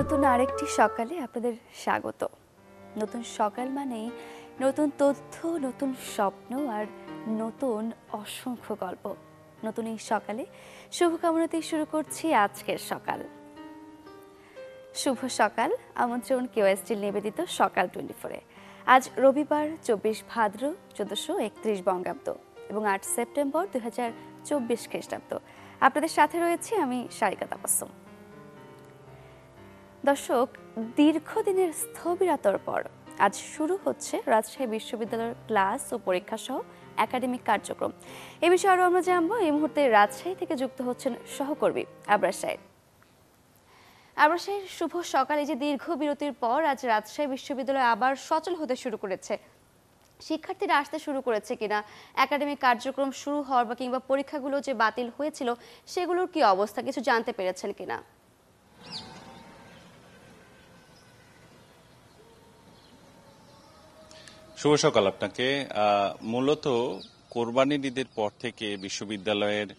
নতুন আরেকটি সকালে আপনাদের স্বাগত। নতুন সকাল মানেই নতুন তথ্য, নতুন স্বপ্ন আর নতুন অসংখ্য গল্প। নতুন এই সকালে শুভকামনাতেই শুরু করছি আজকের সকাল। শুভ সকাল, আমন্ত্রণ কেওএসটির নিবেদিত সকাল 24-এ। আজ রবিবার 24 ভাদ্র 1431 বঙ্গাব্দ এবং 8 সেপ্টেম্বর 2024 খ্রিস্টাব্দ। আপনাদের সাথে রয়েছে আমি সারিকা তাবাসসুম। দর্শক, দীর্ঘদিনের স্থবিরতার পর আজ শুরু হচ্ছে রাজশাহী বিশ্ববিদ্যালয়ের ক্লাস ও পরীক্ষা সহ একাডেমিক কার্যক্রম। এ বিষয়ে আরও আমরা জানবো। এই মুহূর্তে রাজশাহী থেকে যুক্ত হচ্ছেন সহকর্মী আবরার সাহেব। আবরার সাহেব, শুভ সকাল। এই যে দীর্ঘ বিরতির পর আজ রাজশাহী বিশ্ববিদ্যালয় আবার সচল হতে শুরু করেছে, শিক্ষার্থীরা আসতে শুরু করেছে কিনা, একাডেমিক কার্যক্রম শুরু হওয়ার বা কিংবা পরীক্ষাগুলো যে বাতিল হয়েছিল সেগুলোর কি অবস্থা, কিছু জানতে পেরেছেন কিনা? শুভ সকাল আপনাকে। মূলত কোরবানির ঈদের পর থেকে বিশ্ববিদ্যালয়ের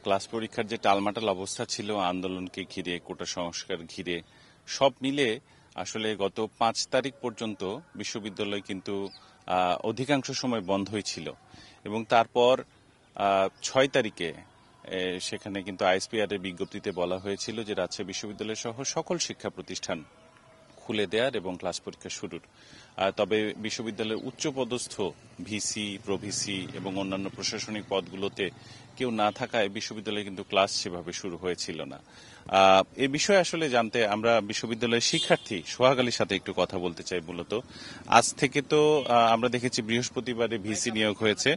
ক্লাস পরীক্ষার যে টালমাটাল অবস্থা ছিল, আন্দোলনকে ঘিরে, কোটা সংস্কার ঘিরে, সব মিলে আসলে গত 5 তারিখ পর্যন্ত বিশ্ববিদ্যালয় কিন্তু অধিকাংশ সময় বন্ধই ছিল এবং তারপর 6 তারিখে সেখানে কিন্তু আইএসপিআর এর বিজ্ঞপ্তিতে বলা হয়েছিল যে রাজশাহী বিশ্ববিদ্যালয় সহ সকল শিক্ষা প্রতিষ্ঠান খুলে দেওয়ার এবং ক্লাস পরীক্ষা শুরুর। তবে বিশ্ববিদ্যালয়ের উচ্চপদস্থ ভিসি, প্রভিসি এবং অন্যান্য প্রশাসনিক পদগুলোতে কেউ না থাকায় বিশ্ববিদ্যালয়ে কিন্তু ক্লাস সেভাবে শুরু হয়েছিল না। এ বিষয়ে আসলে জানতে আমরা বিশ্ববিদ্যালয়ের শিক্ষার্থী সোহাগ আলীর সাথে একটু কথা বলতে চাই। মূলত আজ থেকে তো আমরা দেখেছি বৃহস্পতিবারে ভিসি নিয়োগ হয়েছে,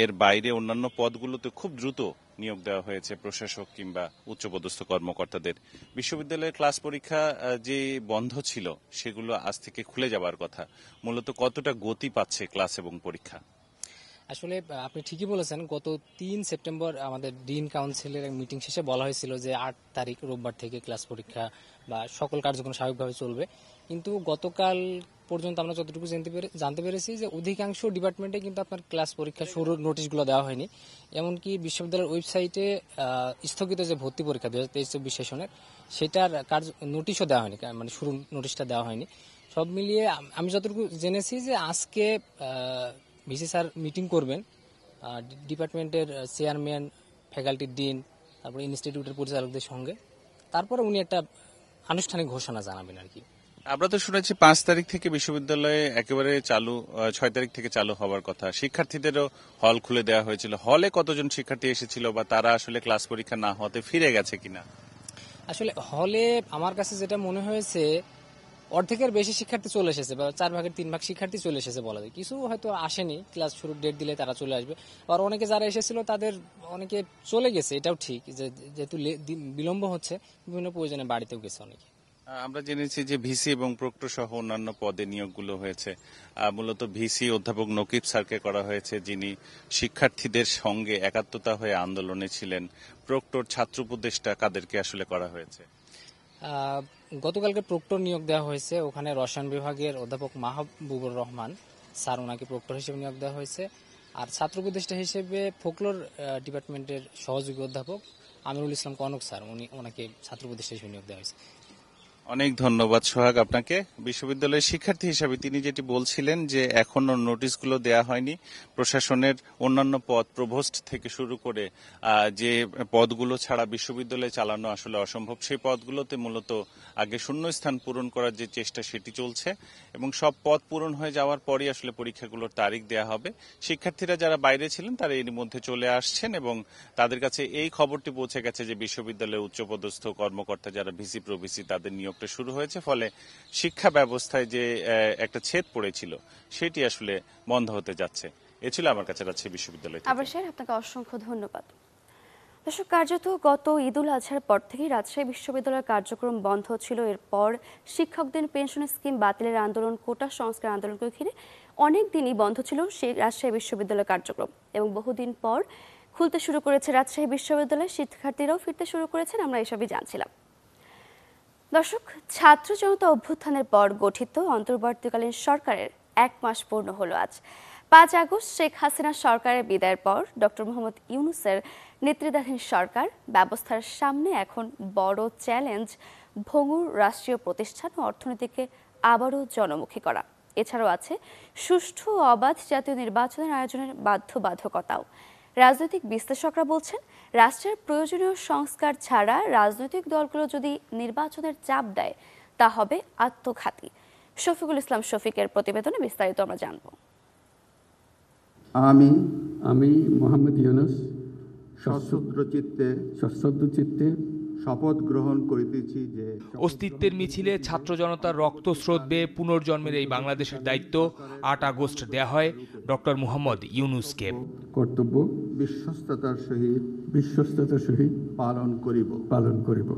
এর বাইরে অন্যান্য পদগুলোতে খুব দ্রুত নিয়োগ দেওয়া হয়েছে প্রশাসক কিংবা উচ্চপদস্থ কর্মকর্তাদের। বিশ্ববিদ্যালয়ের ক্লাস পরীক্ষা যে বন্ধ ছিল সেগুলো আজ থেকে খুলে যাওয়ার কথা। মূলত কতটা গতি পাচ্ছে ক্লাস এবং পরীক্ষা? আসলে আপনি ঠিকই বলেছেন, গত 3 সেপ্টেম্বর আমাদের ডিন কাউন্সিলের মিটিং শেষে বলা হয়েছিল যে 8 তারিখ রোববার থেকে ক্লাস পরীক্ষা বা সকল কার্যক্রম স্বাভাবিকভাবে চলবে। কিন্তু গতকাল পর্যন্ত আমরা যতটুকু জানতে পেরেছি যে অধিকাংশ ডিপার্টমেন্টে কিন্তু আপনার ক্লাস পরীক্ষা শুরুর নোটিশগুলো দেওয়া হয়নি। এমনকি বিশ্ববিদ্যালয়ের ওয়েবসাইটে স্থগিত যে ভর্তি পরীক্ষা 2023-24 সেশনের, সেটার নোটিশও দেওয়া হয়নি, মানে শুরু নোটিশটা দেওয়া হয়নি। সব মিলিয়ে আমি যতটুকু জেনেছি যে আজকে ভিসি স্যার মিটিং করবেন ডিপার্টমেন্টের চেয়ারম্যান, ফ্যাকাল্টির ডিন, তারপর ইনস্টিটিউটের পরিচালকদের সঙ্গে। তারপরে উনি একটা আনুষ্ঠানিক ঘোষণা জানাবেন আর কি। আমরা তো শুনেছি 5 তারিখ থেকে বিশ্ববিদ্যালয়ে একেবারে চালু, 6 তারিখ থেকে চালু হওয়ার কথা। শিক্ষার্থীদেরও হল খুলে দেওয়া হয়েছিল। হলে কতজন শিক্ষার্থী এসেছিল বা তারা আসলে ক্লাস পরীক্ষা না হতে ফিরে গেছে কিনা? আসলে হলে আমার কাছে যেটা মনে হয়েছে, অর্ধেকের বেশি শিক্ষার্থী চলে এসেছে বা 4 ভাগের 3 ভাগ শিক্ষার্থী চলে এসেছে বলা যায়। কিছু হয়তো আসেনি, ক্লাস শুরুর ডেট দিলে তারা চলে আসবে। আর অনেকে যারা এসেছিল তাদের অনেকে চলে গেছে, এটাও ঠিক, যেহেতু বিলম্ব হচ্ছে বিভিন্ন প্রয়োজনে বাড়িতেও গেছে অনেকে। আমরা জেনেছি যে ভিসি এবং প্রক্টর সহ অন্যান্য পদে নিয়োগগুলো হয়েছে। মূলত ভিসি অধ্যাপক নকিব স্যারকে করা হয়েছে, যিনি শিক্ষার্থীদের সঙ্গে একাত্মতা হয়ে আন্দোলনে ছিলেন। প্রক্টর ছাত্র উপদেষ্টা কাদেরকে আসলে করা হয়েছে? গতকালকে প্রক্টর নিয়োগ দেওয়া হয়েছে, ওখানে রসায়ন বিভাগের অধ্যাপক মাহবুবুর রহমান স্যার, ওনাকে প্রক্টর হিসেবে নিয়োগ দেওয়া হয়েছে। আর ছাত্র উপদেষ্টা হিসেবে ফোকলোর ডিপার্টমেন্টের সহযোগী অধ্যাপক আমিরুল ইসলাম কনক স্যার, ওনাকে ছাত্র উপদেষ্টা হিসেবে নিয়োগ দেওয়া হয়েছে। অনেক ধন্যবাদ সোহাগ আপনাকে। বিশ্ববিদ্যালয়ের শিক্ষার্থী হিসাবে তিনি যেটি বলছিলেন যে এখনো নোটিশগুলো দেয়া হয়নি। প্রশাসনের অন্যান্য পদ, প্রভোস্ট থেকে শুরু করে যে পদগুলো ছাড়া বিশ্ববিদ্যালয়ে চালানো আসলে অসম্ভব, সেই পদগুলোতে মূলত আগে শূন্যস্থান পূরণ করার যে চেষ্টা সেটি চলছে এবং সব পদ পূরণ হয়ে যাওয়ার পরই আসলে পরীক্ষাগুলোর তারিখ দেয়া হবে। শিক্ষার্থীরা যারা বাইরে ছিলেন তারা এর মধ্যে চলে আসছেন এবং তাদের কাছে এই খবরটি পৌঁছে গেছে যে বিশ্ববিদ্যালয়ের উচ্চপদস্থ কর্মকর্তা যারা ভিসি, প্রভিসি, তাদের নিয়োগটা শুরু হয়েছে। ফলে শিক্ষা ব্যবস্থায় যে একটা ছেদ পড়েছিল সেটি আসলে বন্ধ হতে যাচ্ছে। এ ছিল আমার কাছে রাজশাহী বিশ্ববিদ্যালয় থেকে। আবার স্যার, আপনাকে অসংখ্য ধন্যবাদ। দর্শক, কার্যত গত ঈদুল আজহার পর থেকেই রাজশাহী বিশ্ববিদ্যালয়ের কার্যক্রম বন্ধ ছিল। এরপর শিক্ষকদের পেনশন স্কিম বাতিলের আন্দোলন, কোটা সংস্কার আন্দোলনকে ঘিরে অনেক দিনই বন্ধ ছিল সেই রাজশাহী বিশ্ববিদ্যালয়ের কার্যক্রম এবং বহুদিন পর খুলতে শুরু করেছে রাজশাহী বিশ্ববিদ্যালয়। শিক্ষার্থীরাও ফিরতে শুরু করেছেন, আমরা এসবই জানছিলাম। দর্শক, ছাত্র জনতা অভ্যুত্থানের পর গঠিত অন্তর্বর্তীকালীন সরকারের 1 মাস পূর্ণ হলো আজ। 5 আগস্ট শেখ হাসিনা সরকারের বিদায়ের পর ডক্টর মোহাম্মদ ইউনূসের নেতৃত্বাধীন সরকার ব্যবস্থার সামনে এখন বড় চ্যালেঞ্জ ভঙ্গুর রাষ্ট্রীয় প্রতিষ্ঠান ও অর্থনীতিকে আবারও জনমুখী করা। এছাড়াও আছে সুষ্ঠু ও অবাধ জাতীয় নির্বাচনের আয়োজনের বাধ্যবাধকতাও। রাজনৈতিক বিশ্লেষকরা বলছেন, রাষ্ট্রের প্রয়োজনীয় সংস্কার ছাড়া রাজনৈতিক দলগুলো যদি নির্বাচনের চাপ দেয় তা হবে আত্মঘাতী। শফিকুল ইসলাম শফিকের প্রতিবেদনে বিস্তারিত আমরা জানব। আমি মোহাম্মদ ইউনূস সশ্রদ্ধ চিত্তে শপথ গ্রহণ করিতেছি যে অস্তিত্বের মিছিলে ছাত্র জনতার রক্তস্রোত বেয়ে পুনর্জন্মের এই বাংলাদেশের দায়িত্ব ৮ আগস্ট দেয়া হয় ডক্টর মোহাম্মদ ইউনূসকে। কর্তব্য বিশ্বস্ততার সহিত পালন করিব।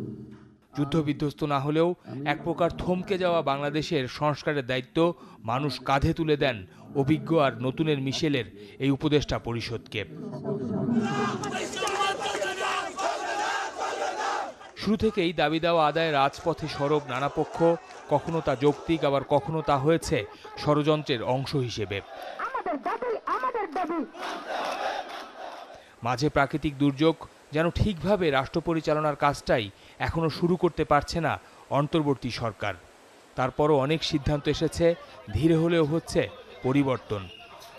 যুদ্ধবিধ্বস্ত না হলেও এক প্রকার থমকে যাওয়া বাংলাদেশের সংস্কারের দায়িত্ব মানুষ কাঁধে তুলে দেন অভিজ্ঞ আর নতুনের মিশেলের এই উপদেষ্টা পরিষদকে। শুরু থেকেই দাবি দেওয়া আদায় রাজপথে সরব নানা পক্ষ, কখনো তা যৌক্তিক আবার কখনো তা হয়েছে ষড়যন্ত্রের অংশ হিসেবে। মাঝে প্রাকৃতিক দুর্যোগ, যেন ঠিকভাবে রাষ্ট্র পরিচালনার কাজটাই এখনো শুরু করতে পারছে না অন্তর্বর্তী সরকার। তারপরও অনেক সিদ্ধান্ত এসেছে, ধীরে হলেও হচ্ছে পরিবর্তন।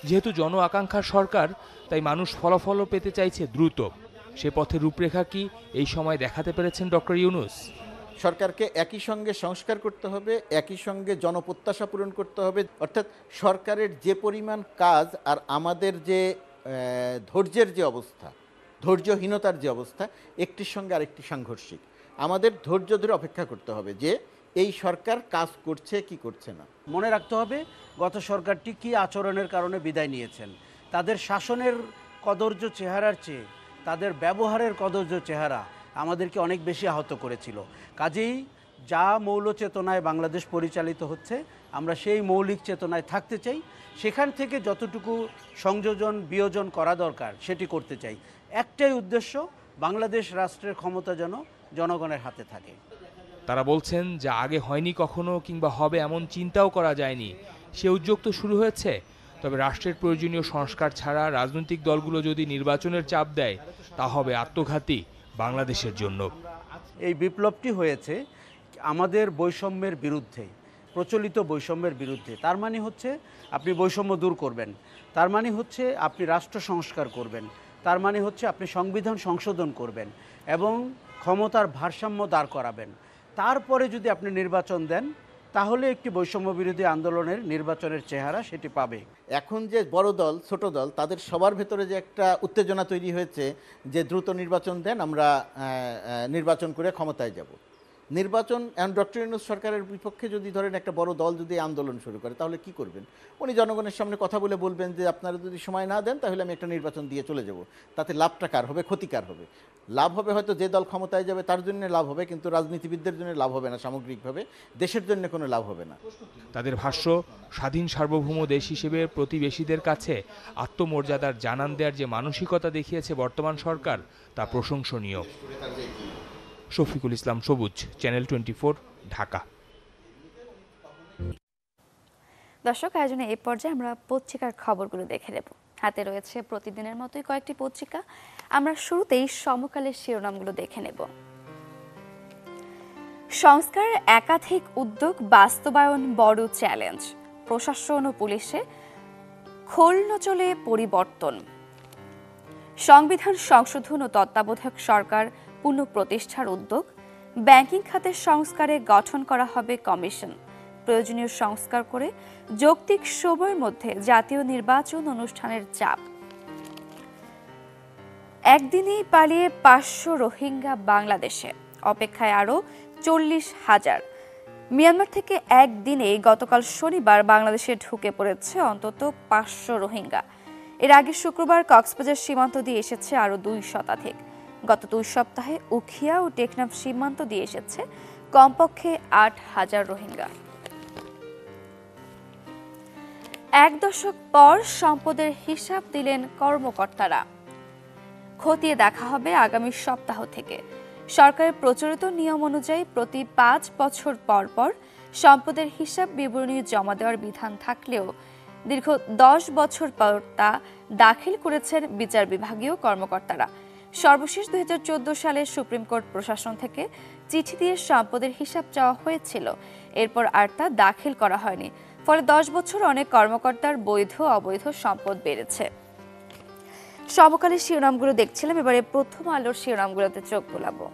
যেহেতু জন আকাঙ্ক্ষার সরকার, তাই মানুষ ফলাফলও পেতে চাইছে দ্রুত। সে পথে রূপরেখা কি এই সময় দেখাতে পেরেছেন ডক্টর ইউনূস? সরকারকে একই সঙ্গে সংস্কার করতে হবে, একই সঙ্গে জনপ্রত্যাশা পূরণ করতে হবে। অর্থাৎ সরকারের যে পরিমাণ কাজ আর আমাদের যে ধৈর্যের যে অবস্থা, ধৈর্যহীনতার যে অবস্থা, একটির সঙ্গে আরেকটি সাংঘর্ষিক। আমাদের ধৈর্য ধরে অপেক্ষা করতে হবে যে এই সরকার কাজ করছে কি করছে না। মনে রাখতে হবে গত সরকারটি কি আচরণের কারণে বিদায় নিয়েছেন। তাদের শাসনের কদর্য চেহারার চেয়ে তাদের ব্যবহারের কদর্য চেহারা আমাদেরকে অনেক বেশি আহত করেছিল। কাজেই যা মৌল চেতনায় বাংলাদেশ পরিচালিত হচ্ছে, আমরা সেই মৌলিক চেতনায় থাকতে চাই। সেখান থেকে যতটুকু সংযোজন বিয়োজন করা দরকার সেটি করতে চাই। একটাই উদ্দেশ্য, বাংলাদেশ রাষ্ট্রের ক্ষমতা যেন জনগণের হাতে থাকে। তারা বলছেন, যা আগে হয়নি কখনো কিংবা হবে এমন চিন্তাও করা যায়নি, সে উদ্যোগ তো শুরু হয়েছে। তবে রাষ্ট্রের প্রয়োজনীয় সংস্কার ছাড়া রাজনৈতিক দলগুলো যদি নির্বাচনের চাপ দেয় তা হবে আত্মঘাতী বাংলাদেশের জন্য। এই বিপ্লবটি হয়েছে আমাদের বৈষম্যের বিরুদ্ধে, প্রচলিত বৈষম্যের বিরুদ্ধে। তার মানে হচ্ছে আপনি বৈষম্য দূর করবেন, তার মানে হচ্ছে আপনি রাষ্ট্র সংস্কার করবেন, তার মানে হচ্ছে আপনি সংবিধান সংশোধন করবেন এবং ক্ষমতার ভারসাম্য দাঁড় করাবেন। তারপরে যদি আপনি নির্বাচন দেন, তাহলে একটি বৈষম্য বিরোধী আন্দোলনের নির্বাচনের চেহারা সেটি পাবে। এখন যে বড় দল ছোট দল তাদের সবার ভেতরে যে একটা উত্তেজনা তৈরি হয়েছে যে দ্রুত নির্বাচন দেন, আমরা নির্বাচন করে ক্ষমতায় যাব। নির্বাচন ডক্টর ইউনূস সরকারের বিপক্ষে যদি ধরেন একটা বড় দল যদি আন্দোলন শুরু করে, তাহলে কি করবেন? উনি জনগণের সামনে কথা বলে বলবেন যে আপনারা যদি সময় না দেন তাহলে আমি একটা নির্বাচন দিয়ে চলে যাব। তাতে লাভটা কার হবে, ক্ষতিকার হবে? লাভ হবে হয়তো যে দল ক্ষমতায় যাবে তার জন্য লাভ হবে, কিন্তু রাজনীতিবিদদের জন্য লাভ হবে না, সামগ্রিকভাবে দেশের জন্য কোনো লাভ হবে না। তাদের ভাষ্য, স্বাধীন সার্বভৌম দেশ হিসেবে প্রতিবেশীদের কাছে আত্মমর্যাদার জানান দেওয়ার যে মানসিকতা দেখিয়েছে বর্তমান সরকার, তা প্রশংসনীয়। শফিকুল ইসলাম সবুজ, চ্যানেল 24, ঢাকা। দর্শক, আয়োজনে এই পর্যায়ে আমরা পত্রিকার খবরগুলো দেখে নেব। হাতে রয়েছে প্রতিদিনের মতোই কয়েকটি পত্রিকা। আমরা শুরুতেই সমকালের শিরোনামগুলো দেখে নেব। সংস্কারের একাধিক উদ্যোগ বাস্তবায়ন বড় চ্যালেঞ্জ, প্রশাসন ও পুলিশে খোলনচলে পরিবর্তন। সংবিধান সংশোধন ও তত্ত্বাবধায়ক সরকার পুনঃপ্রতিষ্ঠার উদ্যোগ। ব্যাংকিং খাতের সংস্কারে গঠন করা হবে কমিশন। প্রয়োজনীয় সংস্কার করে যৌক্তিক সময়ের মধ্যে জাতীয় নির্বাচন অনুষ্ঠানের চাপ। একদিনেই পালিয়ে 500 রোহিঙ্গা বাংলাদেশে, অপেক্ষায় আরও 40,000। মিয়ানমার থেকে একদিনেই গতকাল শনিবার বাংলাদেশে ঢুকে পড়েছে অন্তত 500 রোহিঙ্গা। এর আগে শুক্রবার কক্সবাজার সীমান্ত দিয়ে এসেছে আরও 2 শতাধিক। গত 2 সপ্তাহে উখিয়া ও টেকনাফ সীমান্ত দিয়ে এসেছে কমপক্ষে 8,000 রোহিঙ্গা। 1 দশক পর সম্পদের হিসাব দিলেন কর্মকর্তারা। খতিয়ে দেখা হবে আগামী সপ্তাহ থেকে। সরকারের প্রচলিত নিয়ম অনুযায়ী প্রতি 5 বছর পর পর সম্পদের হিসাব বিবরণী জমা দেওয়ার বিধান থাকলেও দীর্ঘ 10 বছর পর তা দাখিল করেছেন বিচার বিভাগীয় কর্মকর্তারা। সর্বশেষ 2014 সালে সুপ্রিম কোর্ট প্রশাসন থেকে চিঠি দিয়ে সম্পদের হিসাব চাওয়া হয়েছিল, এরপর আর তা দাখিল করা হয়নি। ফলে 10 বছর অনেক কর্মকর্তার বৈধ অবৈধ সম্পদ বেড়েছে। সমকালীন শিরোনামগুলো দেখছিলাম, এবারে প্রথম আলোর শিরোনামগুলোতে চোখ বোলাবো।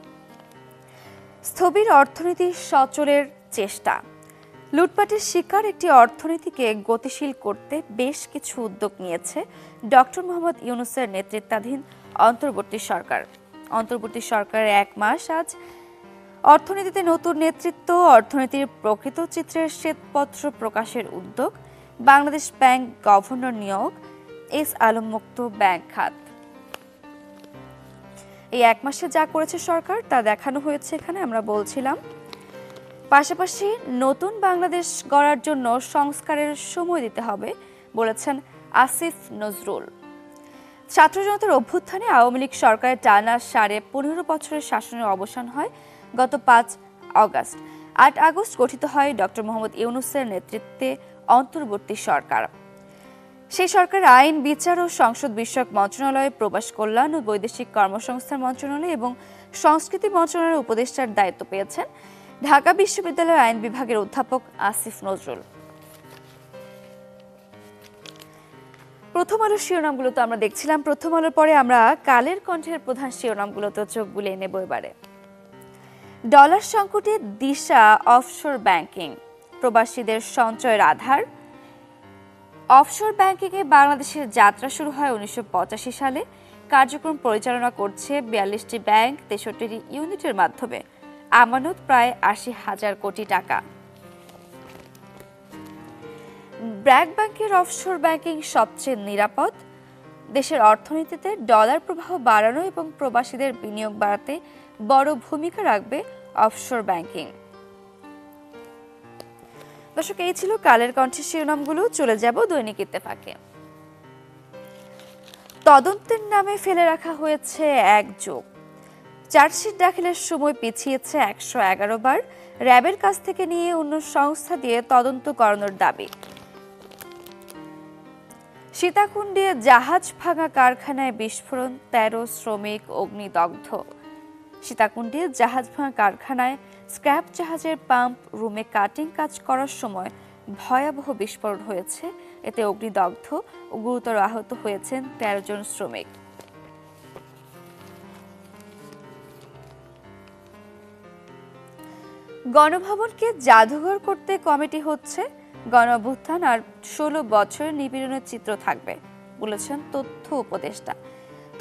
স্থবির অর্থনীতি সচলের চেষ্টা। লুটপাটের শিকার একটি অর্থনীতিকে গতিশীল করতে বেশ কিছু উদ্যোগ নিয়েছে ডক্টর মোহাম্মদ ইউনূসের নেতৃত্বাধীন অন্তর্বর্তী সরকার। অন্তর্বর্তী সরকারের 1 মাস আজ। অর্থনীতিতে নতুন নেতৃত্ব, অর্থনীতির প্রকৃত চিত্রের শ্বেতপত্র প্রকাশের উদ্যোগ, বাংলাদেশ ব্যাংক গভর্নর নিয়োগ, এস আলম মুক্ত ব্যাংক খাত। এই 1 মাসে যা করেছে সরকার তা দেখানো হয়েছে এখানে, আমরা বলছিলাম। পাশাপাশি নতুন বাংলাদেশ গড়ার জন্য সংস্কারের সময় দিতে হবে বলেছেন আসিফ নজরুল। ছাত্র জনতার অভ্যুত্থানে আওয়ামী লীগ সরকারের টানা 15.5 বছরের শাসনের অবসান হয় গত 5 আগস্ট। 8 আগস্ট গঠিত হয় ডক্টর মোহাম্মদ ইউনূসের নেতৃত্বে অন্তর্বর্তী সরকার। সেই সরকার আইন, বিচার ও সংসদ বিষয়ক মন্ত্রণালয়, প্রবাস কল্যাণ ও বৈদেশিক কর্মসংস্থান মন্ত্রণালয় এবং সংস্কৃতি মন্ত্রণালয়ের উপদেষ্টার দায়িত্ব পেয়েছেন ঢাকা বিশ্ববিদ্যালয়ের আইন বিভাগের অধ্যাপক আসিফ নজরুল। প্রথম আলোর শিরোনামগুলো তো আমরা দেখছিলাম। প্রথম আলোর পরে আমরা কালের কণ্ঠের প্রধান শিরোনামগুলোতে চোখ বুলিয়ে নেব এবারে। ডলার সংকটে দিশা অফশোর ব্যাংকিং, প্রবাসীদের সঞ্চয়ের আধার। অফশোর ব্যাংকিংয়ে বাংলাদেশের যাত্রা শুরু হয় 1985 সালে। কার্যক্রম পরিচালনা করছে 42টি ব্যাংক, 63টি ইউনিটের মাধ্যমে। আমানত প্রায় 80,000 কোটি টাকা। ব্র্যাক ব্যাংকের অফশোর ব্যাংকিং সবচেয়ে নিরাপদ। দেশের অর্থনীতিতে ডলার প্রবাহ বাড়ানো এবং প্রবাসীদের বিনিয়োগ বাড়াতে বড় ভূমিকা রাখবে অফশোর ব্যাংকিং। দর্শক, এই ছিল কালের কণ্ঠের শিরোনামগুলো। চলে যাব দৈনিক ইত্তেফাকে। তদন্তের নামে ফেলে রাখা হয়েছে 1 যুগ। চার্জশিট দাখিলের সময় পিছিয়েছে 111 বার। র্যাবের কাছ থেকে নিয়ে অন্য সংস্থা দিয়ে তদন্ত করানোর দাবি। সীতাকুণ্ডে জাহাজ ভাঙা কারখানায় বিস্ফোরণ, 13 শ্রমিক অগ্নিদগ্ধ। সীতাকুণ্ডে জাহাজ ভাঙা কারখানায় স্ক্র্যাপ জাহাজের পাম্প রুমে কাটিং কাজ করার সময় ভয়াবহ বিস্ফোরণ হয়েছে। এতে অগ্নিদগ্ধ ও গুরুতর আহত হয়েছেন 13 জন শ্রমিক। গণভবনকে জাদুঘর করতে কমিটি হচ্ছে। গণঅভ্যুত্থান আর 16 বছরের নিপীড়নের চিত্র থাকবে বলেছেন তথ্য উপদেষ্টা।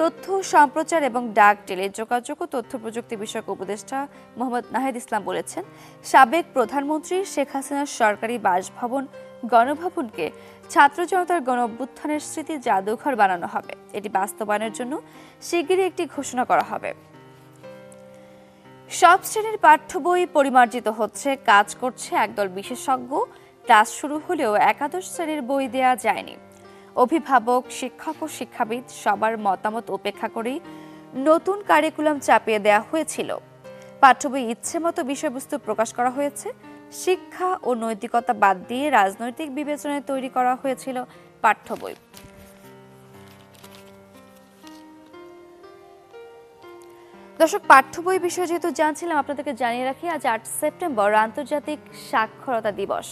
তথ্য সম্প্রচার এবং ডাক টেলিযোগাযোগ ও তথ্য প্রযুক্তি বিষয়ক উপদেষ্টা মোহাম্মদ নাহিদ ইসলাম বলেছেন, সাবেক প্রধানমন্ত্রী শেখ হাসিনার সরকারি বাসভবন গণভবনকে ছাত্র জনতার গণঅভ্যুত্থানের স্মৃতি জাদুঘর বানানো হবে। এটি বাস্তবায়নের জন্য শিগগিরই একটি ঘোষণা করা হবে। সব শ্রেণীর পাঠ্য বই পরিমার্জিত হচ্ছে, কাজ করছে একদল বিশেষজ্ঞ। ক্লাস শুরু হলেও একাদশ শ্রেণীর বই দেয়া যায়নি। অভিভাবক, শিক্ষক ও শিক্ষাবিদ সবার মতামত উপেক্ষা করেই নতুন কারিকুলাম চাপিয়ে দেওয়া হয়েছিল। পাঠ্য বই ইচ্ছে মতো বিষয়বস্তু প্রকাশ করা হয়েছে। শিক্ষা ও নৈতিকতা বাদ দিয়ে রাজনৈতিক বিবেচনায় তৈরি করা হয়েছিল পাঠ্য বই। দর্শক, পাঠ্য বই বিষয়ে যেহেতু জানছিলাম, আপনাদেরকে জানিয়ে রাখি আজ 8 সেপ্টেম্বর আন্তর্জাতিক সাক্ষরতা দিবস।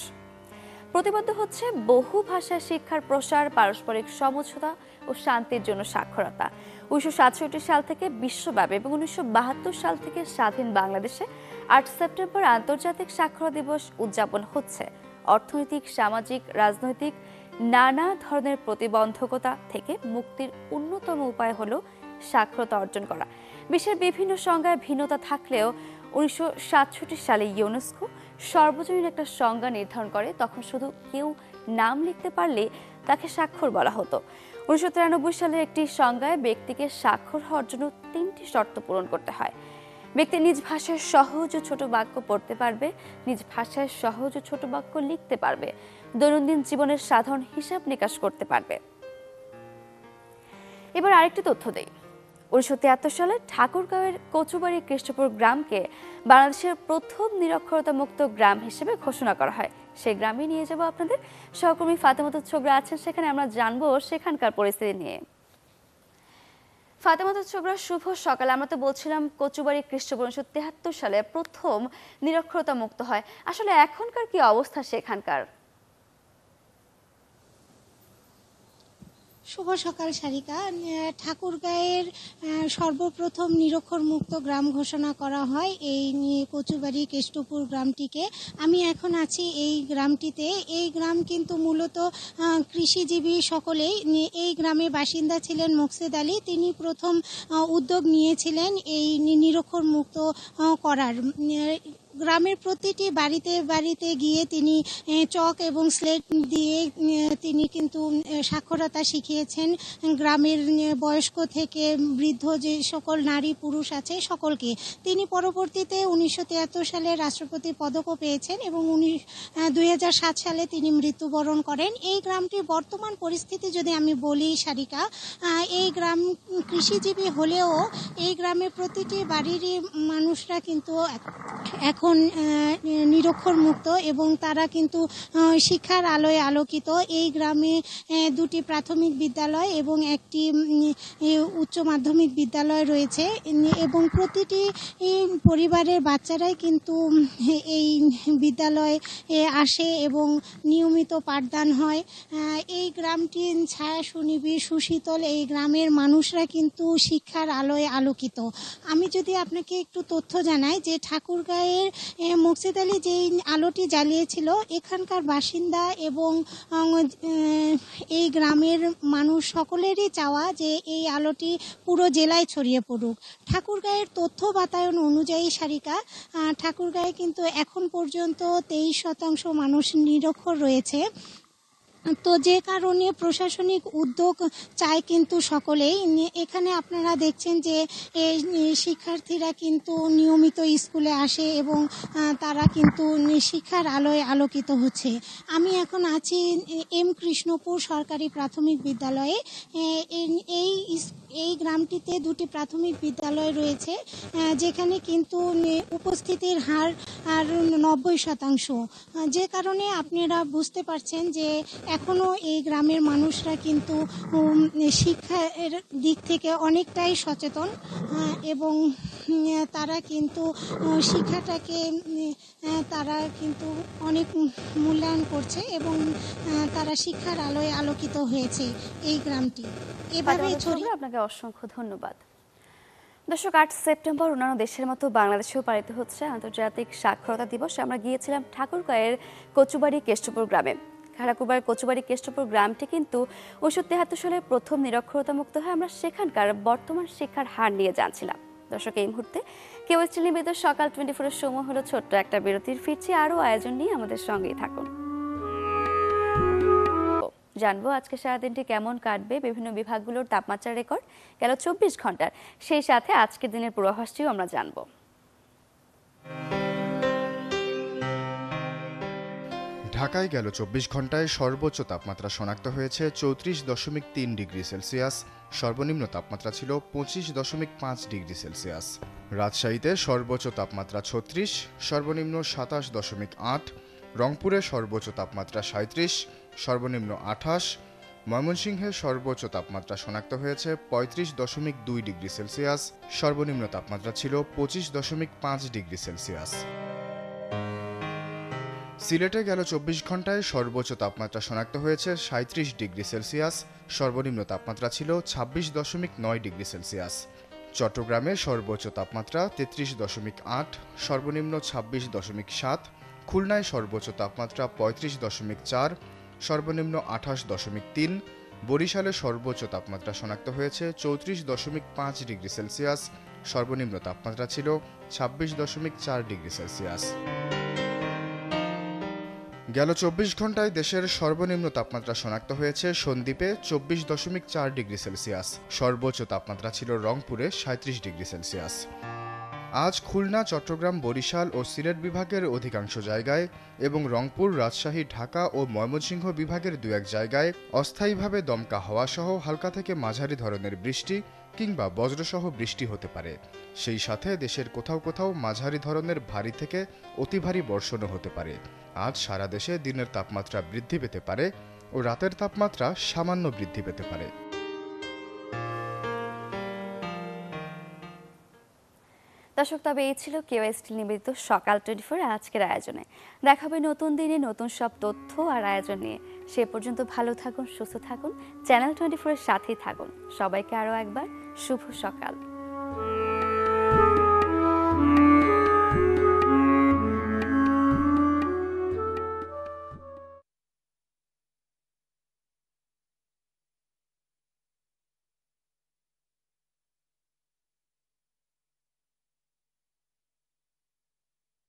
প্রতিবদ্ধ হচ্ছে বহু ভাষা শিক্ষার প্রসার, পারস্পরিক সমঝোতা ও শান্তির জন্য সাক্ষরতা। 1967 সাল থেকে বিশ্বব্যাপী এবং 1972 সাল থেকে স্বাধীন বাংলাদেশে 8 সেপ্টেম্বর আন্তর্জাতিক সাক্ষরতা দিবস উদযাপন হচ্ছে। অর্থনৈতিক, সামাজিক, রাজনৈতিক নানা ধরনের প্রতিবন্ধকতা থেকে মুক্তির অন্যতম উপায় হলো সাক্ষরতা অর্জন করা। বিশ্বের বিভিন্ন সংজ্ঞায় ভিন্নতা থাকলেও 1967 সালে ইউনেস্কো সর্বজনীন একটা সংজ্ঞা নির্ধারণ করে। তখন শুধু কেউ নাম লিখতে পারলে তাকে স্বাক্ষর বলা হতো। 1993 সালের একটি সংজ্ঞায় ব্যক্তিকে স্বাক্ষর হওয়ার জন্য 3টি শর্ত পূরণ করতে হয়। ব্যক্তি নিজ ভাষায় সহজ ও ছোট বাক্য পড়তে পারবে, নিজ ভাষায় সহজ ও ছোট বাক্য লিখতে পারবে, দৈনন্দিন জীবনের সাধারণ হিসাব নিকাশ করতে পারবে। এবার আরেকটি তথ্য দেই। 1973 সালে ঠাকুরগাঁওয়ের কচুবাড়ি কৃষ্ণপুর গ্রামকে বাংলাদেশের প্রথম নিরক্ষরতা মুক্ত গ্রাম হিসেবে ঘোষণা করা হয়। সেই গ্রামে নিয়ে যাব আপনাদের। সহকর্মী ফাতেমা ছবরা আছেন সেখানে, আমরা জানবো সেখানকার পরিস্থিতি নিয়ে। ফাতেমা চোপড়া, শুভ সকাল। আমরা তো বলছিলাম কচুবাড়ি খ্রিস্টপূর্ব 1973 সালে প্রথম নিরক্ষরতা মুক্ত হয়। আসলে এখনকার কি অবস্থা সেখানকার? শুভ সকাল সারিকা। ঠাকুরগাঁয়ের সর্বপ্রথম নিরক্ষর মুক্ত গ্রাম ঘোষণা করা হয় এই কচুবাড়ি কেষ্টপুর গ্রামটিকে। আমি এখন আছি এই গ্রামটিতে। এই গ্রাম কিন্তু মূলত কৃষিজীবী সকলেই। এই গ্রামের বাসিন্দা ছিলেন মোকসেদ আলী। তিনি প্রথম উদ্যোগ নিয়েছিলেন এই নিরক্ষর মুক্ত করার। গ্রামের প্রতিটি বাড়িতে বাড়িতে গিয়ে তিনি চক এবং স্লেট দিয়ে তিনি কিন্তু সাক্ষরতা শিখিয়েছেন গ্রামের বয়স্ক থেকে বৃদ্ধ যে সকল নারী পুরুষ আছে সকলকে। তিনি পরবর্তীতে 1973 সালে রাষ্ট্রপতির পদকও পেয়েছেন এবং 2007 সালে তিনি মৃত্যুবরণ করেন। এই গ্রামটির বর্তমান পরিস্থিতি যদি আমি বলি সারিকা, এই গ্রাম কৃষিজীবী হলেও এই গ্রামের প্রতিটি বাড়িরই মানুষরা কিন্তু এখন নিরক্ষর মুক্ত এবং তারা কিন্তু শিক্ষার আলোয় আলোকিত। এই গ্রামে দুটি প্রাথমিক বিদ্যালয় এবং একটি উচ্চ মাধ্যমিক বিদ্যালয় রয়েছে এবং প্রতিটি পরিবারের বাচ্চারাই কিন্তু এই বিদ্যালয়ে আসে এবং নিয়মিত পাঠদান হয়। এই গ্রামটি ছায়া সুনিবিড় সুশীতল। এই গ্রামের মানুষরা কিন্তু শিক্ষার আলোয় আলোকিত। আমি যদি আপনাকে একটু তথ্য জানাই যে ঠাকুরগাঁয়ের মোকসেদ আলী যেই আলোটি জ্বালিয়েছিল, এখানকার বাসিন্দা এবং এই গ্রামের মানুষ সকলেরই চাওয়া যে এই আলোটি পুরো জেলায় ছড়িয়ে পড়ুক। ঠাকুরগাঁয়ের তথ্য বাতায়ন অনুযায়ী সারিকা, ঠাকুরগাঁয়ে কিন্তু এখন পর্যন্ত 23% মানুষ নিরক্ষর রয়েছে। তো যে কারণে প্রশাসনিক উদ্যোগ চায় কিন্তু সকলেই। এখানে আপনারা দেখছেন যে শিক্ষার্থীরা কিন্তু নিয়মিত স্কুলে আসে এবং তারা কিন্তু শিক্ষার আলোয় আলোকিত হচ্ছে। আমি এখন আছি এম কৃষ্ণপুর সরকারি প্রাথমিক বিদ্যালয়ে। এই গ্রামটিতে দুটি প্রাথমিক বিদ্যালয় রয়েছে যেখানে কিন্তু উপস্থিতির হার 90%। যে কারণে আপনারা বুঝতে পারছেন যে এখনো এই গ্রামের মানুষরা কিন্তু শিক্ষার দিক থেকে অনেকটাই সচেতন এবং তারা কিন্তু শিক্ষাটাকে তারা কিন্তু অনেক মূল্যায়ন করছে এবং তারা শিক্ষার আলোয় আলোকিত হয়েছে এই গ্রামটি। এভাবে আপনাকে অসংখ্য ধন্যবাদ। দর্শক, 8 সেপ্টেম্বর অন্যান্য দেশের মতো বাংলাদেশেও পালিত হচ্ছে আন্তর্জাতিক সাক্ষরতা দিবস। আমরা গিয়েছিলাম ঠাকুরগাঁয়ের কচুবাড়ি কেষ্টপুর গ্রামে। ঠাকুরগাঁয়ের কচুবাড়ি কেষ্টপুর গ্রামটি কিন্তু 1973 সালে প্রথম নিরক্ষরতা মুক্ত হয়। আমরা সেখানকার বর্তমান শিক্ষার হার নিয়ে জানছিলাম। দর্শক, এই মুহূর্তে কেউ নিবেদিত সকাল 24-এর সময় হলো ছোট্ট একটা বিরতির। ফিরছি আরও আয়োজন নিয়ে, আমাদের সঙ্গেই থাকুন। জানবো আজকে সারাদিনটি কেমন কাটবে, বিভিন্ন বিভাগগুলোর তাপমাত্রার রেকর্ড গেল 24 ঘন্টার, সেই সাথে আজকের দিনের পূর্বাভাসটিও আমরা জানবো। ঢাকায় গেল 24 ঘন্টায় সর্বোচ্চ তাপমাত্রা শনাক্ত হয়েছে 34.3 ডিগ্রি সেলসিয়াস। সর্বনিম্ন তাপমাত্রা ছিল 25.5 ডিগ্রি সেলসিয়াস। রাজশাহীতে সর্বোচ্চ তাপমাত্রা 36, সর্বনিম্ন 27.8। রংপুরে সর্বোচ্চ তাপমাত্রা 37, সর্বনিম্ন 28। ময়মনসিংহে সর্বোচ্চ তাপমাত্রা শনাক্ত হয়েছে 35.2 ডিগ্রি সেলসিয়াস। সর্বনিম্ন তাপমাত্রা ছিল 25.5 ডিগ্রি সেলসিয়াস। সিলেটে গেল 24 ঘন্টায় সর্বোচ্চ তাপমাত্রা শনাক্ত হয়েছে 37 ডিগ্রি সেলসিয়াস। সর্বনিম্ন তাপমাত্রা ছিল 26.9 ডিগ্রি সেলসিয়াস। চট্টগ্রামে সর্বোচ্চ তাপমাত্রা 33.8, সর্বনিম্ন 26.7। খুলনায় সর্বোচ্চ তাপমাত্রা 35.4, সর্বনিম্ন 28.3। বরিশালে সর্বোচ্চ তাপমাত্রা শনাক্ত হয়েছে 34.5 ডিগ্রি সেলসিয়াস। সর্বনিম্ন তাপমাত্রা ছিল 26.4 ডিগ্রি সেলসিয়াস। গেল 24 ঘন্টায় দেশের সর্বনিম্ন তাপমাত্রা শনাক্ত হয়েছে সন্দ্বীপে 24.4 ডিগ্রি সেলসিয়াস। সর্বোচ্চ তাপমাত্রা ছিল রংপুরে 37 ডিগ্রি সেলসিয়াস। আজ খুলনা, চট্টগ্রাম, বরিশাল ও সিলেট বিভাগের অধিকাংশ জায়গায় এবং রংপুর, রাজশাহী, ঢাকা ও ময়মনসিংহ বিভাগের 2-1 জায়গায় অস্থায়ীভাবে দমকা হাওয়া সহ হালকা থেকে মাঝারি ধরনের বৃষ্টি কিংবা বজ্রসহ বৃষ্টি হতে পারে। সেই সাথে দেশের কোথাও কোথাও মাঝারি ধরনের ভারী থেকে অতি ভারী বর্ষণও হতে পারে। আজ সারা দেশে দিনের তাপমাত্রা বৃদ্ধি পেতে পারে ও রাতের তাপমাত্রা সামান্য বৃদ্ধি পেতে পারে। দর্শক, তবে এই ছিল কেওয়াই স্টিল নিবেদিত সকাল 24 আজকের আয়োজনে। দেখা হবে নতুন দিনে নতুন সব তথ্য আর আয়োজন নিয়ে। সে পর্যন্ত ভালো থাকুন, সুস্থ থাকুন, চ্যানেল 24 এর সাথেই থাকুন। সবাইকে আরও একবার শুভ সকাল।